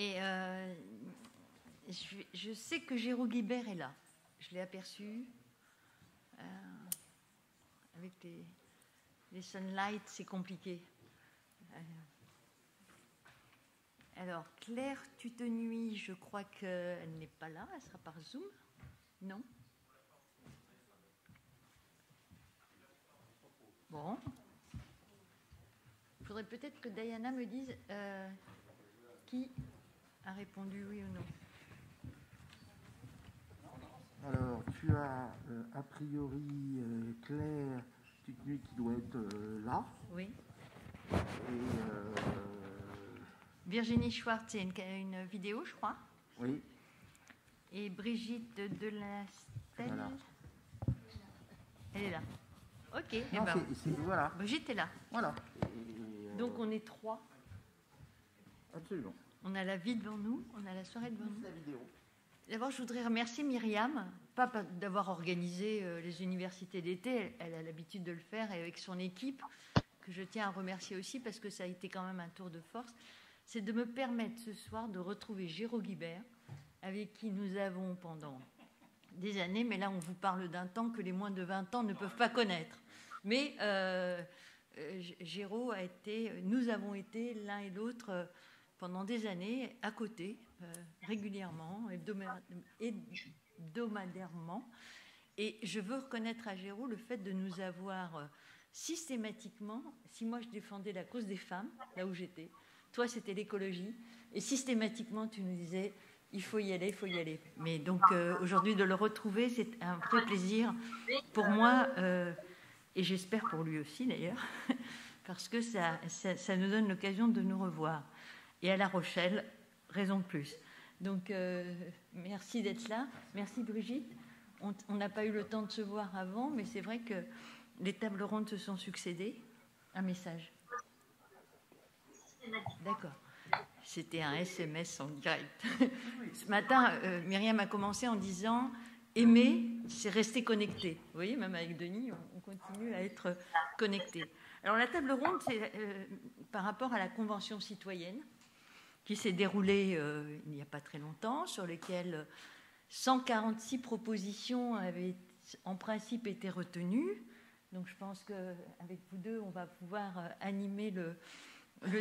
Et je sais que Géraud Guibert est là. Je l'ai aperçu. Avec les sunlights, c'est compliqué. Alors, Claire Tutenuy, je crois qu'elle n'est pas là. Elle sera par Zoom. Non? Bon. Il faudrait peut-être que Diana me dise qui a répondu oui ou non. Alors, tu as a priori Claire Tutenuy qui doit être là. Oui. Et Virginie Schwartz, c'est une vidéo, je crois. oui. Et Brigitte Delastel. Voilà. Elle est là. Ok. Non, voilà. Brigitte est là. Voilà. Donc on est 3. Absolument. On a la vie devant nous, on a la soirée devant nous. La vidéo. D'abord, je voudrais remercier Myriam, pas d'avoir organisé les universités d'été, elle a l'habitude de le faire, et avec son équipe, que je tiens à remercier aussi, parce que ça a été quand même un tour de force, c'est de me permettre ce soir de retrouver Géraud Guibert, avec qui nous avons pendant des années, mais là on vous parle d'un temps que les moins de 20 ans ne peuvent pas connaître. Mais Géraud nous avons été l'un et l'autre pendant des années à côté, régulièrement, hebdomadairement. Et je veux reconnaître à Géraud le fait de nous avoir systématiquement, si moi je défendais la cause des femmes, là où j'étais, toi c'était l'écologie, et systématiquement tu nous disais il faut y aller, il faut y aller. Mais donc aujourd'hui de le retrouver, c'est un vrai plaisir pour moi, et j'espère pour lui aussi d'ailleurs, parce que ça nous donne l'occasion de nous revoir. Et à La Rochelle, raison de plus. Donc, merci d'être là. Merci Brigitte. On n'a pas eu le temps de se voir avant, mais c'est vrai que les tables rondes se sont succédées. Un message. D'accord. C'était un SMS en direct. Ce matin, Myriam a commencé en disant « Aimer, c'est rester connecté ». Vous voyez, même avec Denis, on continue à être connecté. Alors, la table ronde, c'est par rapport à la Convention citoyenne, qui s'est déroulé il n'y a pas très longtemps, sur lequel 146 propositions avaient en principe été retenues. Donc je pense qu'avec vous deux, on va pouvoir animer le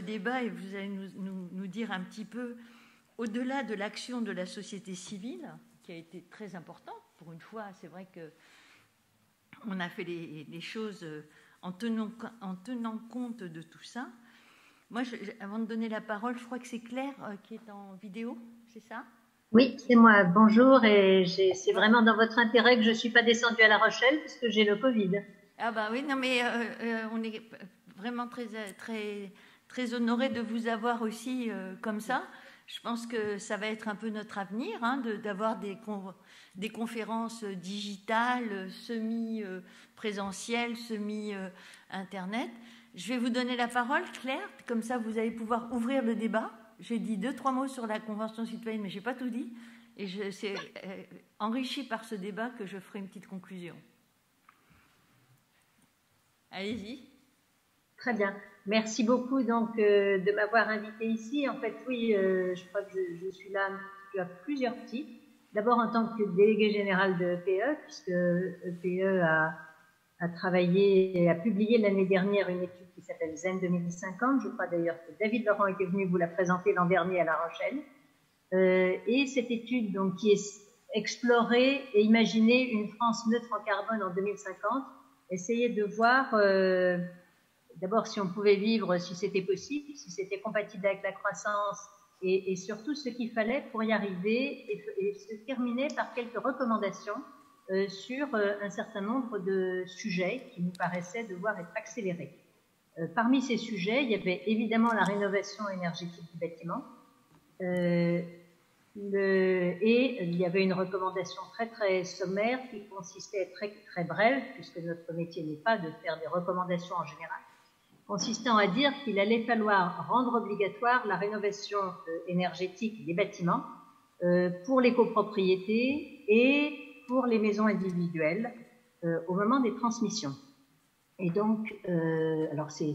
débat et vous allez nous dire un petit peu, au-delà de l'action de la société civile, qui a été très importante, pour une fois, c'est vrai qu'on a fait les choses en tenant compte de tout ça. Moi, avant de donner la parole, je crois que c'est Claire qui est en vidéo, c'est ça? Oui, c'est moi. Bonjour, et c'est vraiment dans votre intérêt que je ne suis pas descendue à La Rochelle, puisque j'ai le Covid. Ah bah oui, non mais on est vraiment très honorés de vous avoir aussi comme ça. Je pense que ça va être un peu notre avenir, hein, d'avoir des conférences digitales, semi-présentielles, semi-internet. Je vais vous donner la parole, Claire, comme ça vous allez pouvoir ouvrir le débat. J'ai dit 2-3 mots sur la Convention citoyenne, mais je n'ai pas tout dit. Et c'est enrichi par ce débat que je ferai une petite conclusion. Allez-y. Très bien. Merci beaucoup donc, de m'avoir invité ici. En fait, oui, je crois que je suis là à plusieurs titres. D'abord en tant que délégué général de EPE, puisque EPE a travaillé et a publié l'année dernière une étude qui s'appelle Zen 2050. Je crois d'ailleurs que David Laurent était venu vous la présenter l'an dernier à La Rochelle. Et cette étude donc, qui est explorer et imaginer une France neutre en carbone en 2050, essayer de voir d'abord si on pouvait vivre, si c'était possible, si c'était compatible avec la croissance et surtout ce qu'il fallait pour y arriver et se terminer par quelques recommandations sur un certain nombre de sujets qui nous paraissaient devoir être accélérés. Parmi ces sujets, il y avait évidemment la rénovation énergétique du bâtiment et il y avait une recommandation très sommaire qui consistait à être très brève, puisque notre métier n'est pas de faire des recommandations en général, consistant à dire qu'il allait falloir rendre obligatoire la rénovation énergétique des bâtiments pour les copropriétés et pour les maisons individuelles au moment des transmissions. Et donc, alors c'est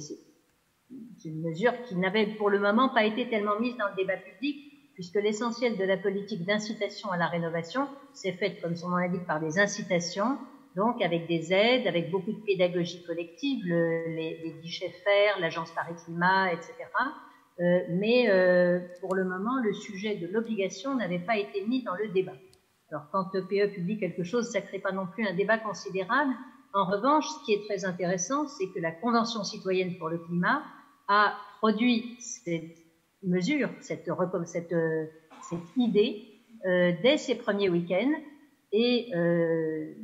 une mesure qui n'avait pour le moment pas été tellement mise dans le débat public, puisque l'essentiel de la politique d'incitation à la rénovation s'est faite, comme son nom l'indique, par des incitations, donc avec des aides, avec beaucoup de pédagogie collective, les guichets FAIRE, l'Agence Paris Climat, etc. Mais pour le moment, le sujet de l'obligation n'avait pas été mis dans le débat. Alors, quand PE publie quelque chose, ça ne crée pas non plus un débat considérable. En revanche, ce qui est très intéressant, c'est que la Convention citoyenne pour le climat a produit cette mesure, cette idée dès ses premiers week-ends. Et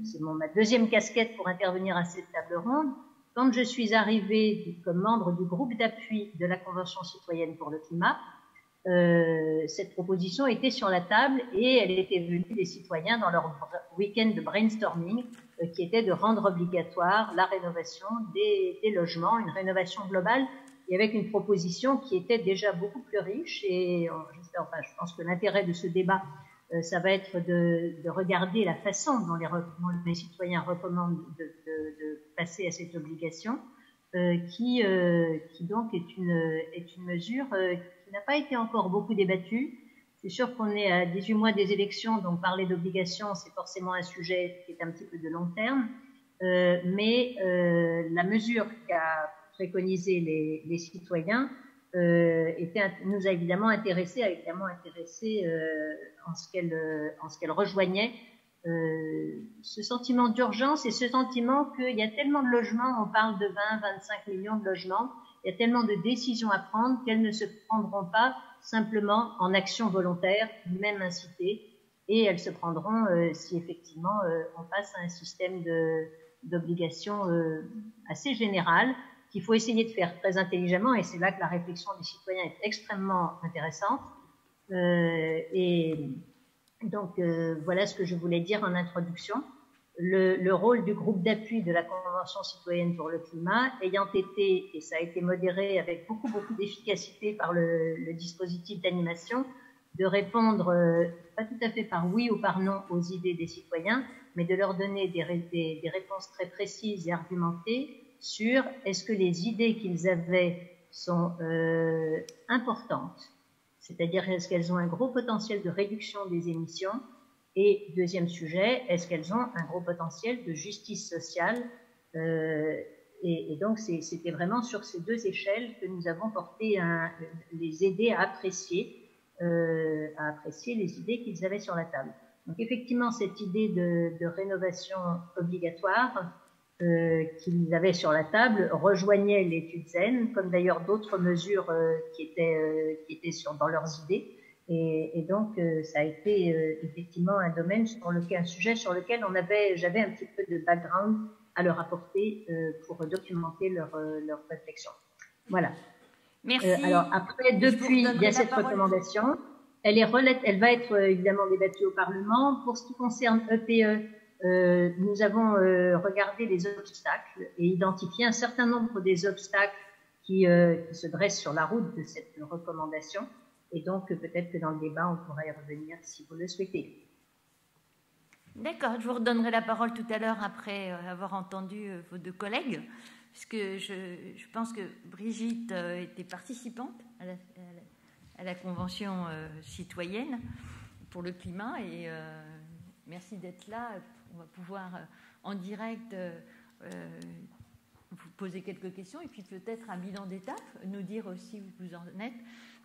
c'est ma deuxième casquette pour intervenir à cette table ronde. Quand je suis arrivée comme membre du groupe d'appui de la Convention citoyenne pour le climat, cette proposition était sur la table et elle était venue des citoyens dans leur week-end de brainstorming qui était de rendre obligatoire la rénovation des logements, une rénovation globale et avec une proposition qui était déjà beaucoup plus riche et je pense que l'intérêt de ce débat ça va être de regarder la façon dont les citoyens recommandent de passer à cette obligation qui donc est une mesure qui n'a pas été encore beaucoup débattue. C'est sûr qu'on est à 18 mois des élections, donc parler d'obligation, c'est forcément un sujet qui est un petit peu de long terme. Mais la mesure qu'a préconisé les citoyens nous a évidemment intéressés, en ce qu'elle rejoignait ce sentiment d'urgence et ce sentiment qu'il y a tellement de logements, on parle de 20-25 millions de logements, il y a tellement de décisions à prendre qu'elles ne se prendront pas simplement en action volontaire, même incitée, et elles se prendront si effectivement on passe à un système d'obligation assez général qu'il faut essayer de faire très intelligemment, et c'est là que la réflexion des citoyens est extrêmement intéressante. Et donc, voilà ce que je voulais dire en introduction. Le rôle du groupe d'appui de la Convention citoyenne pour le climat ayant été, et ça a été modéré avec beaucoup d'efficacité par le dispositif d'animation, de répondre, pas tout à fait par oui ou par non aux idées des citoyens, mais de leur donner des réponses très précises et argumentées sur est-ce que les idées qu'ils avaient sont importantes, c'est-à-dire est-ce qu'elles ont un gros potentiel de réduction des émissions, et deuxième sujet, est-ce qu'elles ont un gros potentiel de justice sociale, et donc c'était vraiment sur ces deux échelles que nous avons porté les aider à apprécier les idées qu'ils avaient sur la table. Donc effectivement, cette idée de rénovation obligatoire qu'ils avaient sur la table rejoignait l'étude ZEN, comme d'ailleurs d'autres mesures qui étaient dans leurs idées. Et donc, ça a été effectivement un sujet sur lequel j'avais un petit peu de background à leur apporter pour documenter leur réflexion. Voilà. Merci. Alors après, depuis, il y a cette recommandation. Elle va être évidemment débattue au Parlement. Pour ce qui concerne EPE, nous avons regardé les obstacles et identifié un certain nombre des obstacles qui se dressent sur la route de cette recommandation. Et donc, peut-être que dans le débat, on pourra y revenir si vous le souhaitez. D'accord, je vous redonnerai la parole tout à l'heure après avoir entendu vos deux collègues, puisque je pense que Brigitte était participante à la Convention citoyenne pour le climat et merci d'être là. On va pouvoir en direct vous poser quelques questions et puis peut-être un bilan d'étape, nous dire aussi où vous en êtes.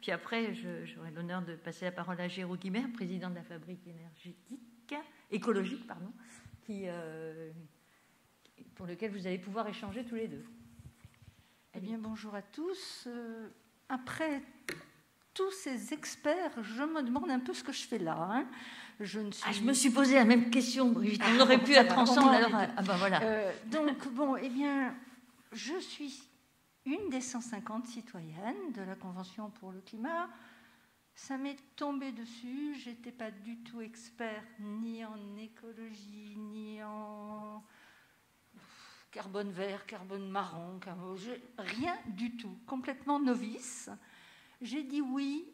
Puis après, j'aurai l'honneur de passer la parole à Géraud Guimert, président de la Fabrique écologique, pour lequel vous allez pouvoir échanger tous les deux. Eh bien, bonjour à tous. Après tous ces experts, je me demande un peu ce que je fais là. Hein. Je me suis posé la même question, Brigitte. On aurait pu être ensemble. Alors, voilà. Donc, bon, eh bien, je suis une des 150 citoyennes de la Convention pour le climat. Ça m'est tombé dessus. Je n'étais pas du tout expert ni en écologie, ni en carbone vert, carbone marron, rien du tout. Complètement novice. J'ai dit oui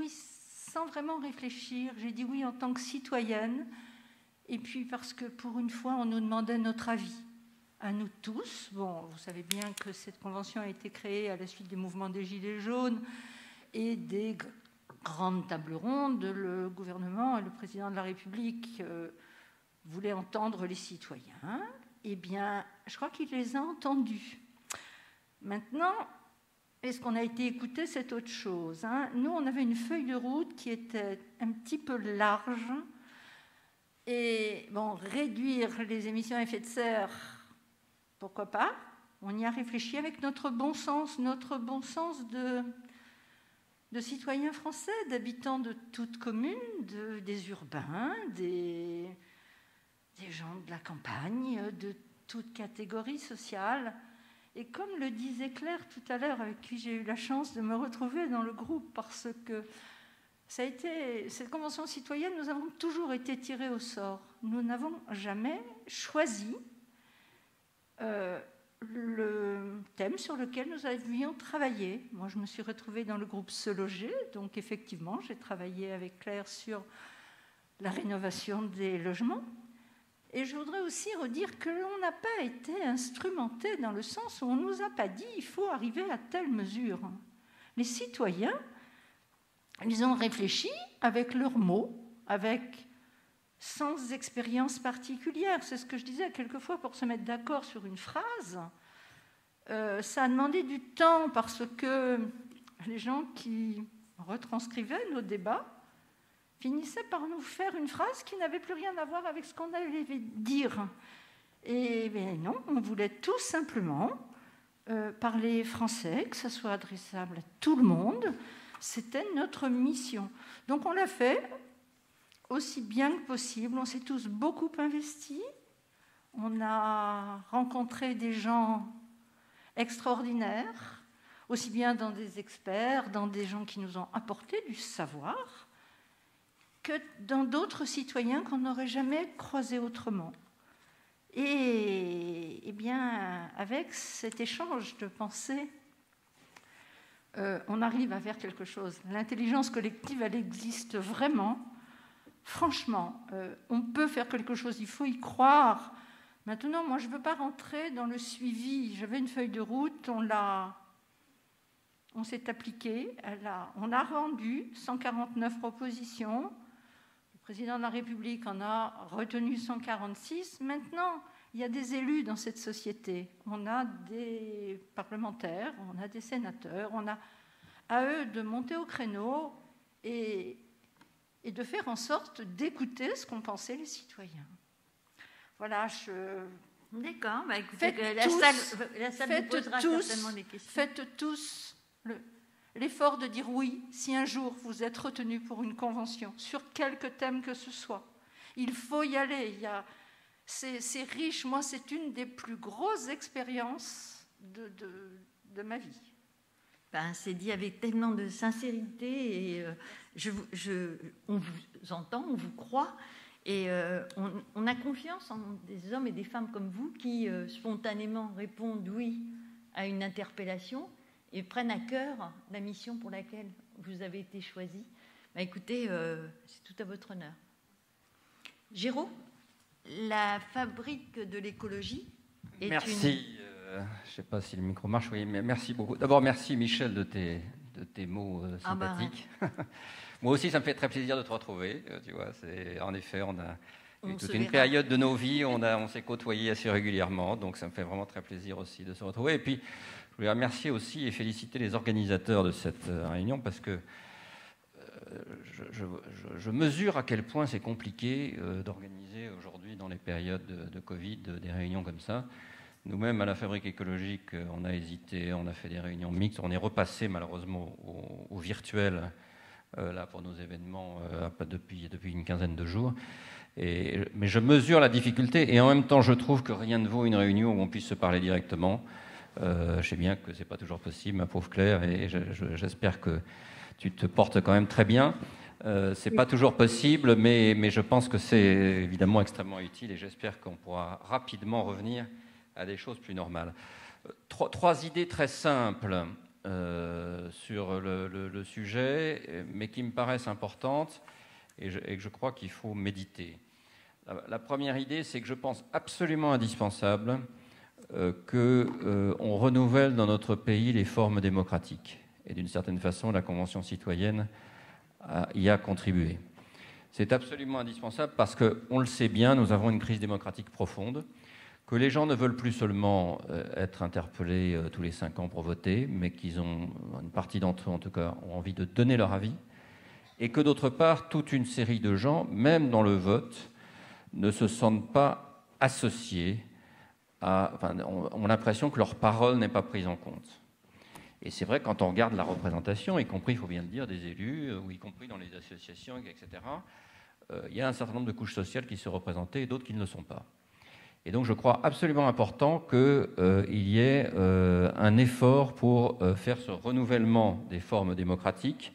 sans vraiment réfléchir. J'ai dit oui en tant que citoyenne. Et puis parce que pour une fois, on nous demandait notre avis. À nous tous. Bon, vous savez bien que cette convention a été créée à la suite des mouvements des Gilets jaunes et des grande table ronde, le gouvernement et le président de la République voulaient entendre les citoyens. Eh bien, je crois qu'il les a entendus. Maintenant, est-ce qu'on a été écouté, c'est autre chose. Nous, on avait une feuille de route qui était un petit peu large. Et bon, réduire les émissions à effet de serre, pourquoi pas? On y a réfléchi avec notre bon sens de citoyens français, d'habitants de toute commune, des urbains, des gens de la campagne, de toute catégorie sociale. Et comme le disait Claire tout à l'heure, avec qui j'ai eu la chance de me retrouver dans le groupe, parce que ça a été, cette convention citoyenne, nous avons toujours été tirés au sort. Nous n'avons jamais choisi le thème sur lequel nous avions travaillé. Moi, je me suis retrouvée dans le groupe Se Loger, donc effectivement, j'ai travaillé avec Claire sur la rénovation des logements. Et je voudrais aussi redire que l'on n'a pas été instrumenté dans le sens où on ne nous a pas dit « il faut arriver à telle mesure ». Les citoyens, ils ont réfléchi avec leurs mots, sans expérience particulière. C'est ce que je disais, quelquefois, pour se mettre d'accord sur une phrase, ça a demandé du temps parce que les gens qui retranscrivaient nos débats finissaient par nous faire une phrase qui n'avait plus rien à voir avec ce qu'on allait dire. Et bien non, on voulait tout simplement parler français, que ça soit adressable à tout le monde. C'était notre mission. Donc on l'a fait aussi bien que possible. On s'est tous beaucoup investis. On a rencontré des gens extraordinaires, aussi bien dans des experts, dans des gens qui nous ont apporté du savoir, que dans d'autres citoyens qu'on n'aurait jamais croisés autrement. Et bien, avec cet échange de pensées, on arrive à faire quelque chose. L'intelligence collective, elle existe vraiment. Franchement, on peut faire quelque chose, il faut y croire. Maintenant, moi, je ne veux pas rentrer dans le suivi. J'avais une feuille de route, on s'est appliqué, on a rendu 149 propositions. Le président de la République en a retenu 146. Maintenant, il y a des élus dans cette société. On a des parlementaires, on a des sénateurs. On a à eux de monter au créneau et de faire en sorte d'écouter ce qu'ont pensé les citoyens. Voilà, D'accord, bah écoutez, la salle vous posera certainement des questions. Faites tous l'effort de dire oui si un jour vous êtes retenu pour une convention, sur quelque thème que ce soit. Il faut y aller. C'est riche. Moi, c'est une des plus grosses expériences de ma vie. Ben, c'est dit avec tellement de sincérité et on vous entend, on vous croit et on a confiance en des hommes et des femmes comme vous qui spontanément répondent oui à une interpellation et prennent à cœur la mission pour laquelle vous avez été choisi. Ben, écoutez, c'est tout à votre honneur. Géraud, la fabrique de l'écologie est Merci. Je ne sais pas si le micro marche. Oui, mais merci beaucoup. D'abord, merci Michel de tes mots sympathiques. Moi aussi, ça me fait très plaisir de te retrouver. Tu vois, en effet, on a eu toute une période de nos vies, on s'est côtoyés assez régulièrement, donc ça me fait vraiment très plaisir aussi de se retrouver. Et puis, je voulais remercier aussi et féliciter les organisateurs de cette réunion parce que je mesure à quel point c'est compliqué d'organiser aujourd'hui dans les périodes de Covid des réunions comme ça. Nous-mêmes, à la Fabrique écologique, on a hésité, on a fait des réunions mixtes, on est repassé malheureusement au virtuel là pour nos événements depuis une quinzaine de jours. Mais je mesure la difficulté et en même temps, je trouve que rien ne vaut une réunion où on puisse se parler directement. Je sais bien que ce n'est pas toujours possible, ma pauvre Claire, et j'espère que tu te portes quand même très bien. Ce n'est pas toujours possible, mais je pense que c'est évidemment extrêmement utile et j'espère qu'on pourra rapidement revenir à des choses plus normales. Trois idées très simples sur le sujet, mais qui me paraissent importantes et que je crois qu'il faut méditer. La première idée, c'est que je pense absolument indispensable qu'on renouvelle dans notre pays les formes démocratiques. Et d'une certaine façon, la Convention citoyenne y a contribué. C'est absolument indispensable parce qu'on le sait bien, nous avons une crise démocratique profonde, que les gens ne veulent plus seulement être interpellés tous les 5 ans pour voter, mais qu'ils ont, une partie d'entre eux en tout cas, ont envie de donner leur avis, et que d'autre part, toute une série de gens, même dans le vote, ne se sentent pas associés ont l'impression que leur parole n'est pas prise en compte. Et c'est vrai, quand on regarde la représentation, y compris, il faut bien le dire, des élus, ou y compris dans les associations, etc., il y a un certain nombre de couches sociales qui sont représentées et d'autres qui ne le sont pas. Et donc, je crois absolument important qu'il y ait un effort pour faire ce renouvellement des formes démocratiques.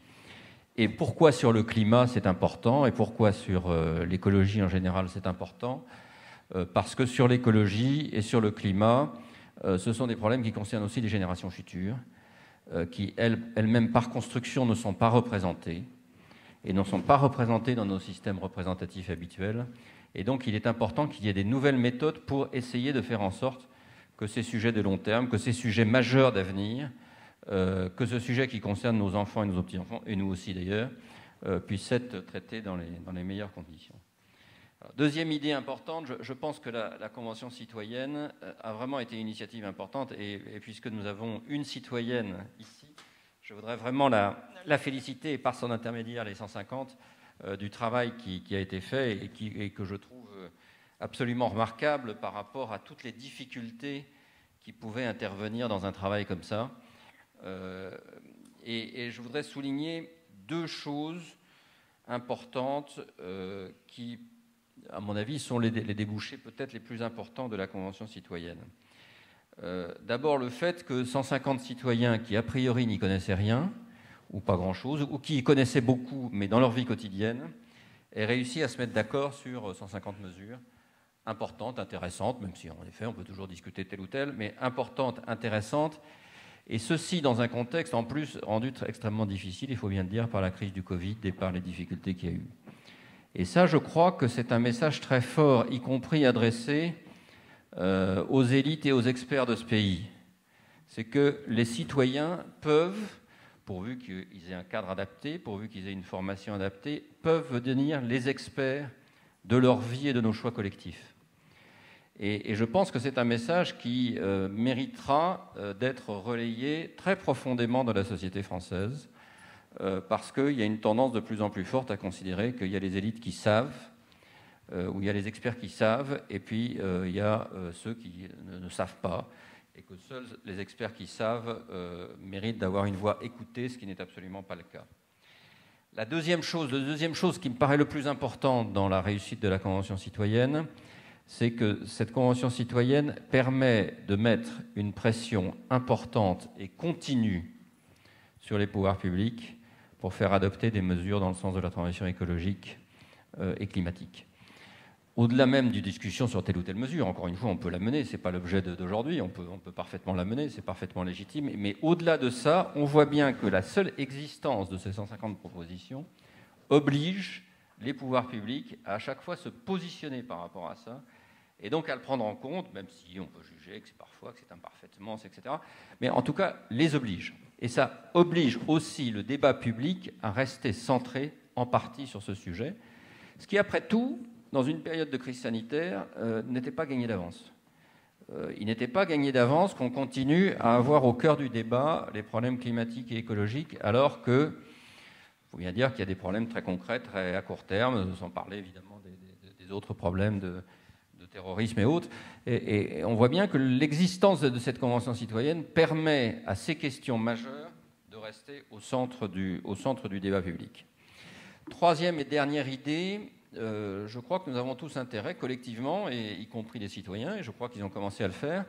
Et pourquoi sur le climat, c'est important, et pourquoi sur l'écologie en général, c'est important ? Parce que sur l'écologie et sur le climat, ce sont des problèmes qui concernent aussi les générations futures, qui elles-mêmes par construction ne sont pas représentées et ne sont pas représentées dans nos systèmes représentatifs habituels. Et donc il est important qu'il y ait des nouvelles méthodes pour essayer de faire en sorte que ces sujets de long terme, que ces sujets majeurs d'avenir, que ce sujet qui concerne nos enfants et nos petits-enfants, et nous aussi d'ailleurs, puissent être traités dans les meilleures conditions. Alors, deuxième idée importante, je pense que la Convention citoyenne a vraiment été une initiative importante, et puisque nous avons une citoyenne ici, je voudrais vraiment la féliciter, et par son intermédiaire, les 150, du travail qui a été fait et que je trouve absolument remarquable par rapport à toutes les difficultés qui pouvaient intervenir dans un travail comme ça. Et je voudrais souligner 2 choses importantes qui, à mon avis, sont les débouchés peut-être les plus importants de la Convention citoyenne. D'abord, le fait que 150 citoyens qui, a priori, n'y connaissaient rien, ou pas grand-chose, ou qui y connaissaient beaucoup, mais dans leur vie quotidienne, aient réussi à se mettre d'accord sur 150 mesures importantes, intéressantes, même si, en effet, on peut toujours discuter telle ou telle, mais importantes, intéressantes, et ceci dans un contexte, en plus, rendu extrêmement difficile, il faut bien le dire, par la crise du Covid et par les difficultés qu'il y a eu. Et ça, je crois que c'est un message très fort, y compris adressé aux élites et aux experts de ce pays. C'est que les citoyens peuvent, pourvu qu'ils aient un cadre adapté, pourvu qu'ils aient une formation adaptée, peuvent devenir les experts de leur vie et de nos choix collectifs. Et je pense que c'est un message qui méritera d'être relayé très profondément dans la société française, parce qu'il y a une tendance de plus en plus forte à considérer qu'il y a les élites qui savent, où il y a les experts qui savent, et puis il y a ceux qui ne savent pas, et que seuls les experts qui savent méritent d'avoir une voix écoutée, ce qui n'est absolument pas le cas. La deuxième chose qui me paraît le plus important dans la réussite de la Convention citoyenne, c'est que cette Convention citoyenne permet de mettre une pression importante et continue sur les pouvoirs publics pour faire adopter des mesures dans le sens de la transition écologique et climatique. Au-delà même d'une discussion sur telle ou telle mesure, encore une fois, on peut la mener, ce n'est pas l'objet d'aujourd'hui, on peut parfaitement la mener, c'est parfaitement légitime, mais au-delà de ça, on voit bien que la seule existence de ces 150 propositions oblige les pouvoirs publics à chaque fois se positionner par rapport à ça, et donc à le prendre en compte, même si on peut juger que c'est parfois, que c'est imparfaitement, etc., mais en tout cas, les oblige. Et ça oblige aussi le débat public à rester centré en partie sur ce sujet, ce qui, après tout, dans une période de crise sanitaire, n'était pas gagné d'avance. Il n'était pas gagné d'avance qu'on continue à avoir au cœur du débat les problèmes climatiques et écologiques, alors que, il faut bien dire qu'il y a des problèmes très concrets, très à court terme, sans parler évidemment des autres problèmes de terrorisme et autres. Et on voit bien que l'existence de cette Convention citoyenne permet à ces questions majeures de rester au centre du débat public. Troisième et dernière idée, je crois que nous avons tous intérêt collectivement, et y compris les citoyens, et je crois qu'ils ont commencé à le faire,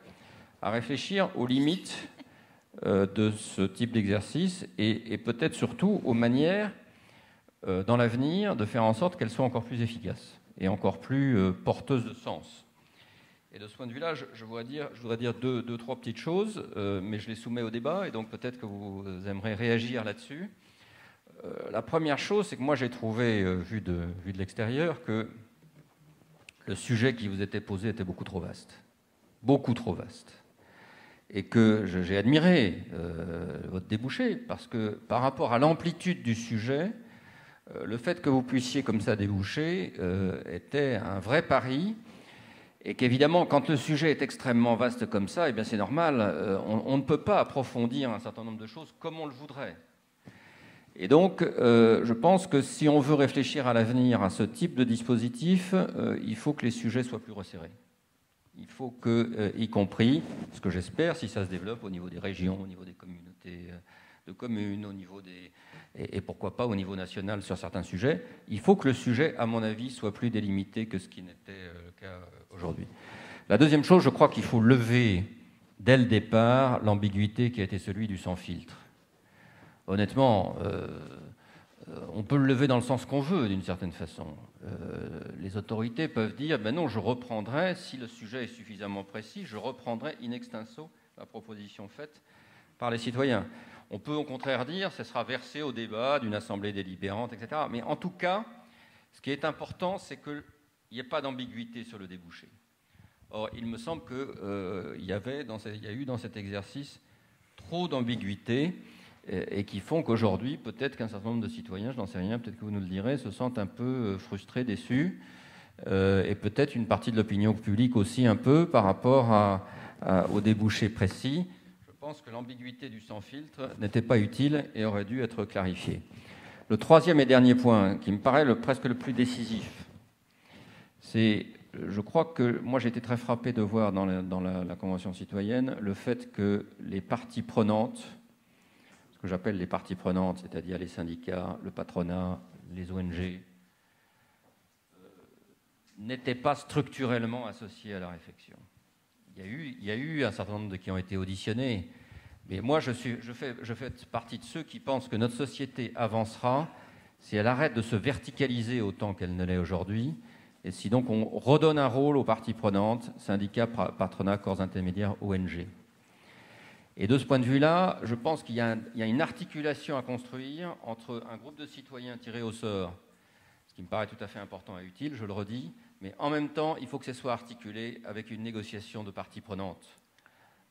à réfléchir aux limites de ce type d'exercice et peut-être surtout aux manières dans l'avenir de faire en sorte qu'elles soient encore plus efficaces et encore plus porteuses de sens. Et de ce point de vue-là, je voudrais dire deux, trois petites choses, mais je les soumets au débat, et donc peut-être que vous aimeriez réagir là-dessus. La première chose, c'est que moi j'ai trouvé, vu de l'extérieur, que le sujet qui vous était posé était beaucoup trop vaste. Beaucoup trop vaste. Et que j'ai admiré votre débouché, parce que par rapport à l'amplitude du sujet, le fait que vous puissiez comme ça déboucher était un vrai pari, et qu'évidemment, quand le sujet est extrêmement vaste comme ça, eh bien c'est normal, on ne peut pas approfondir un certain nombre de choses comme on le voudrait. Et donc, je pense que si on veut réfléchir à l'avenir à ce type de dispositif, il faut que les sujets soient plus resserrés. Il faut que, y compris, ce que j'espère, si ça se développe au niveau des régions, au niveau des communautés de communes, au niveau des... et pourquoi pas au niveau national sur certains sujets, il faut que le sujet, à mon avis, soit plus délimité que ce qui n'était le cas aujourd'hui. La deuxième chose, je crois qu'il faut lever, dès le départ, l'ambiguïté qui a été celui du sans filtre. Honnêtement, on peut le lever dans le sens qu'on veut, d'une certaine façon. Les autorités peuvent dire, ben non, je reprendrai, si le sujet est suffisamment précis, je reprendrai in extenso la proposition faite par les citoyens. On peut au contraire dire, ce sera versé au débat d'une assemblée délibérante, etc. Mais en tout cas, ce qui est important, c'est qu'il n'y ait pas d'ambiguïté sur le débouché. Or, il me semble qu'il y a eu dans cet exercice trop d'ambiguïté, et qui font qu'aujourd'hui, peut-être qu'un certain nombre de citoyens, je n'en sais rien, peut-être que vous nous le direz, se sentent un peu frustrés, déçus, et peut-être une partie de l'opinion publique aussi un peu par rapport aux débouchés précis. Je pense que l'ambiguïté du sans filtre n'était pas utile et aurait dû être clarifiée. Le troisième et dernier point, qui me paraît presque le plus décisif, c'est, je crois que moi j'ai été très frappé de voir dans la Convention citoyenne le fait que les parties prenantes, que j'appelle les parties prenantes, c'est-à-dire les syndicats, le patronat, les ONG, n'étaient pas structurellement associés à la réflexion. Il y a eu un certain nombre qui ont été auditionnés, mais moi je fais partie de ceux qui pensent que notre société avancera si elle arrête de se verticaliser autant qu'elle ne l'est aujourd'hui, et si donc on redonne un rôle aux parties prenantes, syndicats, patronat, corps intermédiaires, ONG. Et de ce point de vue-là, je pense qu'il y a une articulation à construire entre un groupe de citoyens tirés au sort, ce qui me paraît tout à fait important et utile, je le redis, mais en même temps, il faut que ce soit articulé avec une négociation de parties prenantes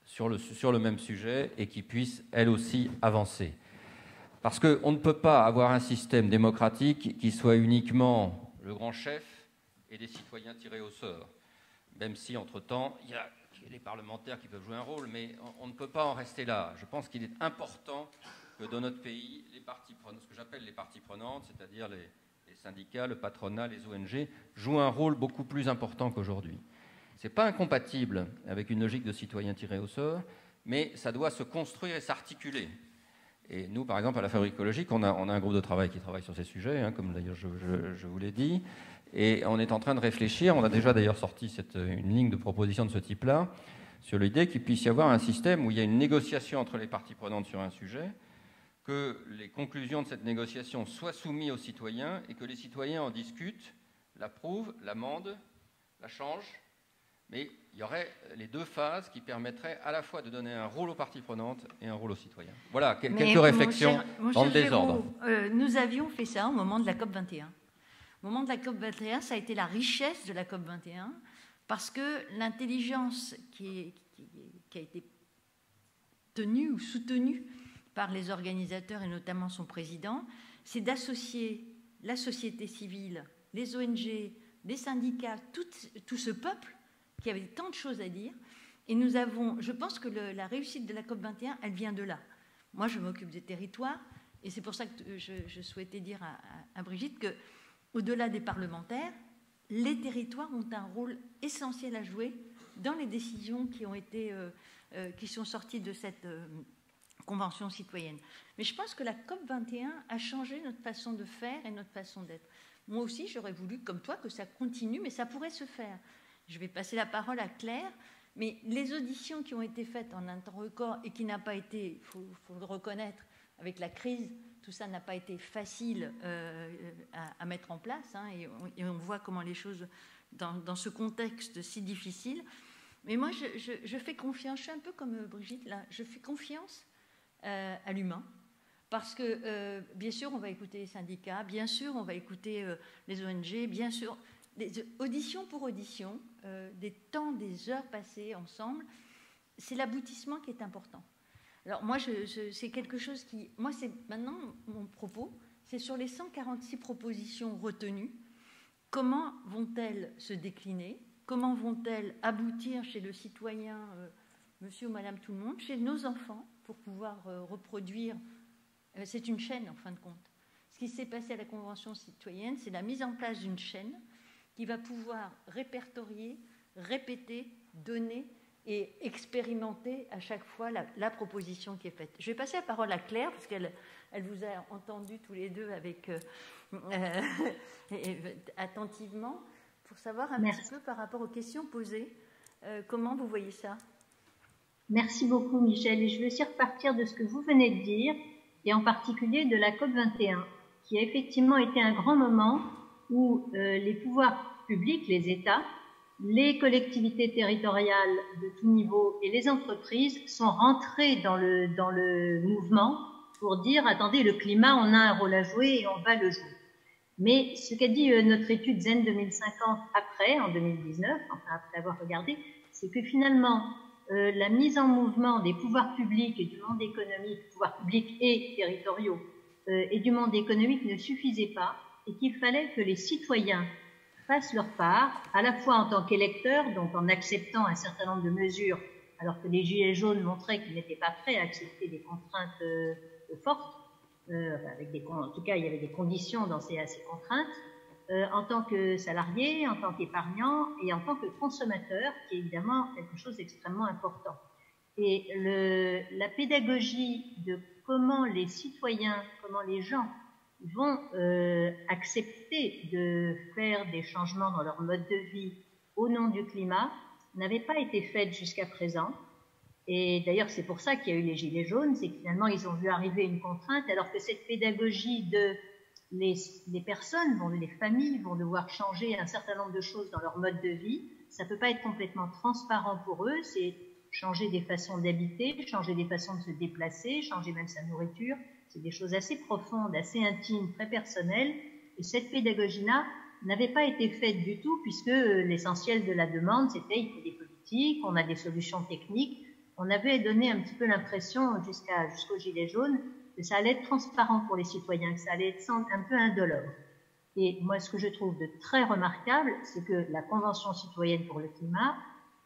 sur le même sujet et qui puisse, elle aussi, avancer. Parce qu'on ne peut pas avoir un système démocratique qui soit uniquement le grand chef et des citoyens tirés au sort, même si, entre-temps, il y a les parlementaires qui peuvent jouer un rôle, mais on ne peut pas en rester là. Je pense qu'il est important que dans notre pays, les parties prenantes, ce que j'appelle les parties prenantes, c'est-à-dire les syndicats, le patronat, les ONG, jouent un rôle beaucoup plus important qu'aujourd'hui. Ce n'est pas incompatible avec une logique de citoyens tirés au sort, mais ça doit se construire et s'articuler. Et nous, par exemple, à la Fabrique écologique, on a un groupe de travail qui travaille sur ces sujets, comme d'ailleurs je vous l'ai dit, et on est en train de réfléchir, on a déjà d'ailleurs sorti une ligne de proposition de ce type-là, sur l'idée qu'il puisse y avoir un système où il y a une négociation entre les parties prenantes sur un sujet, que les conclusions de cette négociation soient soumises aux citoyens et que les citoyens en discutent, l'approuvent, l'amendent, la changent, mais il y aurait les deux phases qui permettraient à la fois de donner un rôle aux parties prenantes et un rôle aux citoyens. Voilà, quelques réflexions dans le désordre. Nous avions fait ça au moment de la COP21. Au moment de la COP21, ça a été la richesse de la COP21, parce que l'intelligence qui a été tenue ou soutenue par les organisateurs et notamment son président, c'est d'associer la société civile, les ONG, les syndicats, tout ce peuple qui avait tant de choses à dire. Et nous avons, je pense que la réussite de la COP21, elle vient de là. Moi, je m'occupe des territoires, et c'est pour ça que je souhaitais dire à Brigitte que au-delà des parlementaires, les territoires ont un rôle essentiel à jouer dans les décisions qui sont sorties de cette convention citoyenne. Mais je pense que la COP21 a changé notre façon de faire et notre façon d'être. Moi aussi, j'aurais voulu, comme toi, que ça continue, mais ça pourrait se faire. Je vais passer la parole à Claire, mais les auditions qui ont été faites en un temps record et qui n'a pas été, il faut le reconnaître, avec la crise, tout ça n'a pas été facile à mettre en place, et on voit comment les choses, dans ce contexte si difficile. Mais moi, je fais confiance, je suis un peu comme Brigitte, là, je fais confiance à l'humain, parce que, bien sûr, on va écouter les syndicats, bien sûr, on va écouter les ONG, bien sûr, audition pour audition, des temps, des heures passées ensemble, c'est l'aboutissement qui est important. Alors moi, c'est quelque chose qui... Moi, c'est maintenant mon propos, c'est sur les 146 propositions retenues, comment vont-elles se décliner? Comment vont-elles aboutir chez le citoyen, monsieur ou madame tout le monde, chez nos enfants, pour pouvoir reproduire? C'est une chaîne, en fin de compte. Ce qui s'est passé à la Convention citoyenne, c'est la mise en place d'une chaîne qui va pouvoir répertorier, répéter, donner et expérimenter à chaque fois la proposition qui est faite. Je vais passer la parole à Claire, parce qu'elle vous a entendu tous les deux avec, attentivement, pour savoir un petit peu par rapport aux questions posées, comment vous voyez ça? Merci beaucoup, Michel. Et je veux aussi repartir de ce que vous venez de dire, et en particulier de la COP21, qui a effectivement été un grand moment où les pouvoirs publics, les États, les collectivités territoriales de tout niveau et les entreprises sont rentrés dans le mouvement pour dire, attendez, le climat, on a un rôle à jouer et on va le jouer. Mais ce qu'a dit notre étude ZEN 2050 après, en 2019, enfin après avoir regardé, c'est que finalement, la mise en mouvement des pouvoirs publics et du monde économique, pouvoirs publics et territoriaux, et du monde économique ne suffisait pas, et qu'il fallait que les citoyens fassent leur part, à la fois en tant qu'électeurs, donc en acceptant un certain nombre de mesures, alors que les Gilets jaunes montraient qu'ils n'étaient pas prêts à accepter des contraintes fortes, en tout cas il y avait des conditions à ces contraintes, en tant que salarié, en tant qu'épargnant et en tant que consommateur, qui est évidemment quelque chose d'extrêmement important. Et la pédagogie de comment les citoyens, comment les gens vont accepter de faire des changements dans leur mode de vie au nom du climat n'avait pas été faite jusqu'à présent. Et d'ailleurs, c'est pour ça qu'il y a eu les Gilets jaunes, c'est que finalement, ils ont vu arriver une contrainte, alors que cette pédagogie de les personnes, les familles vont devoir changer un certain nombre de choses dans leur mode de vie. Ça ne peut pas être complètement transparent pour eux, c'est changer des façons d'habiter, changer des façons de se déplacer, changer même sa nourriture. C'est des choses assez profondes, assez intimes, très personnelles. Et cette pédagogie-là n'avait pas été faite du tout, puisque l'essentiel de la demande, c'était il faut des politiques, on a des solutions techniques. On avait donné un petit peu l'impression, jusqu'au Gilet jaune, que ça allait être transparent pour les citoyens, que ça allait être un peu indolore. Et moi, ce que je trouve de très remarquable, c'est que la Convention citoyenne pour le climat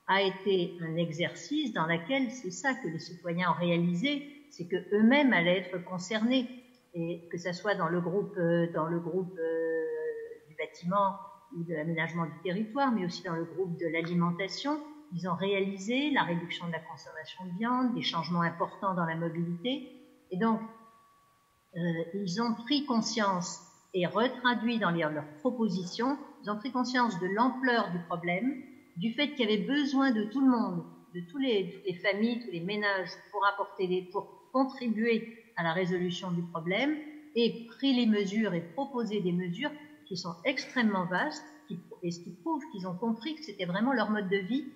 a été un exercice dans lequel c'est ça que les citoyens ont réalisé, c'est qu'eux-mêmes allaient être concernés, et que ce soit dans le groupe du bâtiment ou de l'aménagement du territoire, mais aussi dans le groupe de l'alimentation. Ils ont réalisé la réduction de la consommation de viande, des changements importants dans la mobilité, et donc ils ont pris conscience et retraduit dans leurs propositions, ils ont pris conscience de l'ampleur du problème, du fait qu'il y avait besoin de tout le monde, de toutes les familles, tous les ménages pour contribuer à la résolution du problème, et pris les mesures et proposé des mesures qui sont extrêmement vastes, et ce qui prouve qu'ils ont compris que c'était vraiment leur mode de vie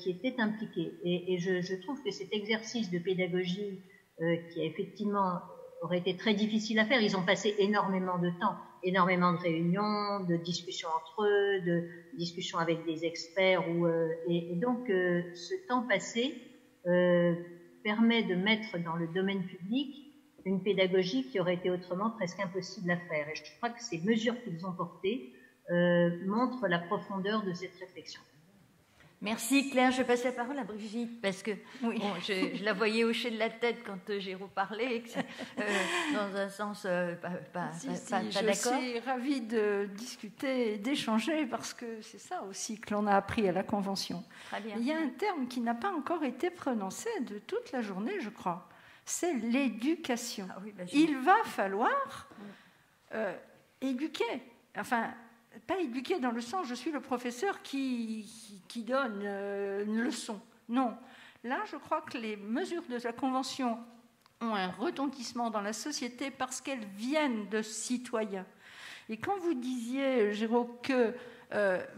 qui était impliqué. Et je trouve que cet exercice de pédagogie qui a effectivement aurait été très difficile à faire, ils ont passé énormément de temps, énormément de réunions, de discussions entre eux, de discussions avec des experts, et donc ce temps passé permet de mettre dans le domaine public une pédagogie qui aurait été autrement presque impossible à faire. Et je crois que ces mesures qu'ils ont portées montrent la profondeur de cette réflexion. Merci Claire. Je passe la parole à Brigitte parce que oui. Bon, je la voyais hocher de la tête quand Géraud parlait, dans un sens pas d'accord. Je suis ravie de discuter et d'échanger parce que c'est ça aussi que l'on a appris à la Convention. Très bien. Il y a un terme qui n'a pas encore été prononcé de toute la journée, je crois. C'est l'éducation. Ah oui, il va falloir éduquer. Enfin, pas éduquer dans le sens je suis le professeur qui donne une leçon. Non. Là, je crois que les mesures de la Convention ont un retentissement dans la société parce qu'elles viennent de citoyens. Et quand vous disiez, Géraud, que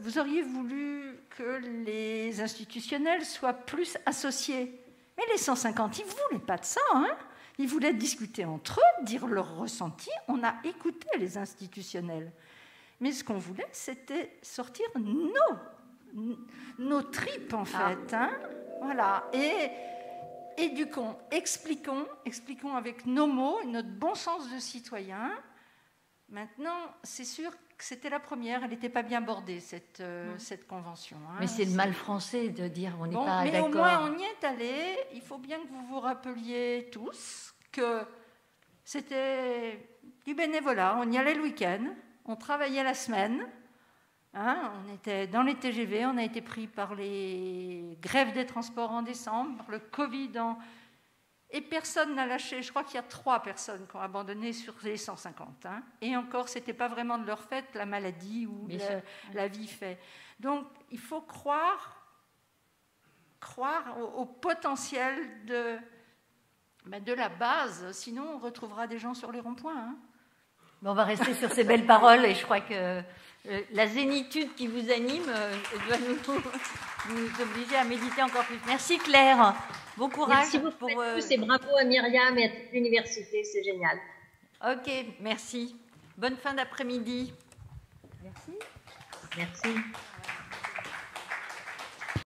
vous auriez voulu que les institutionnels soient plus associés, mais les 150, ils ne voulaient pas de ça, hein. Ils voulaient discuter entre eux, dire leur ressenti. On a écouté les institutionnels. Mais ce qu'on voulait, c'était sortir nos tripes, en fait. Hein. Voilà. Et éduquons, expliquons avec nos mots, notre bon sens de citoyen, Maintenant, c'est sûr que c'était la première, elle n'était pas bien bordée, cette convention. Hein. Mais c'est le mal français de dire on n'est pas mais d'accord. Au moins, on y est allé. Il faut bien que vous vous rappeliez tous que c'était du bénévolat. On y allait le week-end, on travaillait la semaine. Hein, on était dans les TGV, on a été pris par les grèves des transports en décembre, par le Covid et personne n'a lâché. Je crois qu'il y a 3 personnes qui ont abandonné sur les 150. Hein. Et encore, ce n'était pas vraiment de leur fait, la maladie ou la vie fait. Donc, il faut croire au potentiel de la base. Sinon, on retrouvera des gens sur les ronds-points. Hein. On va rester sur ces belles paroles et je crois que la zénitude qui vous anime doit nous obliger à méditer encore plus. Merci Claire, bon courage. Merci beaucoup à tous et bravo à Myriam et à toute l'université, c'est génial. Ok, merci. Bonne fin d'après-midi. Merci. Merci.